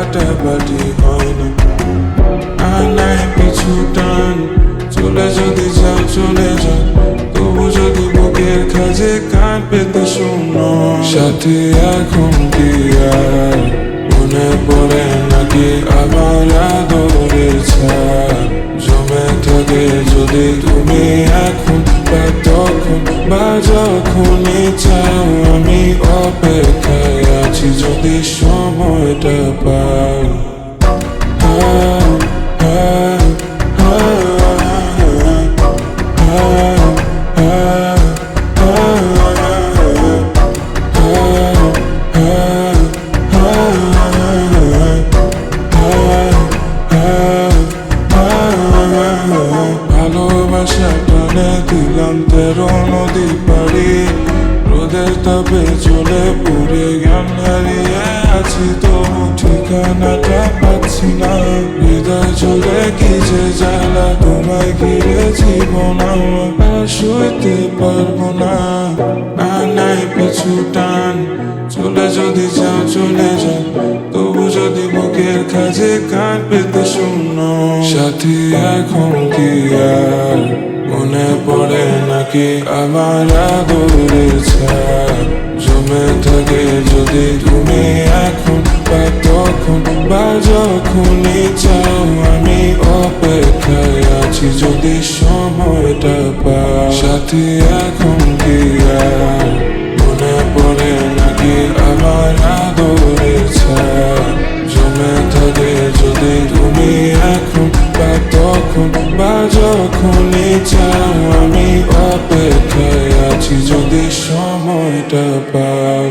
ফাটাফাটি হয় না। আর নাই পিছু টান, চলে যদি যাও চলে যাও, তবু যদি বুকের খাজে কাঁপে তো শোনো। সাথী এখন কি আর মনে পড়ে নাকি আমার আদরের ছাপ? জমে থাকে যদি তুমি এখন বা তখন বা যখনই চাও, আমি অপেক্ষায় আছি যদি সময়টা পাও। ভালোবাসা টানে দিলাম 13 নদী পাড়ি, রোদের তাপে চলে পুড়ে জ্ঞান হারিয়ে আছি, তবু ঠিকানাটা পাচ্ছি না। হৃদয় জুড়ে কি যে জ্বালা, তোমায় ঘিরে জীবন আর সইতে পারবো না। আর নাই পিছু টান, চলে যদি যাও চলে যাও, তবু যদি বুকের কাছে কান পেতে শূন্য। সাথী এখন কি আর মনে পড়ে নাকি আমার আদরের ছাপ? জমে থাকে যদি তুমি এখন বা তখন বা যখনই চাও, আমি অপেক্ষায় আছি যদি সময়টা পাও। সাথী এখন কি আর মনে পড়ে নাকি আমার আদরের ছাপ? জমে থাকে যদি তুমি এখন বা তখন বা যখনই চাও, আমি অপেক্ষায় আছি যদি সময়টা পাও।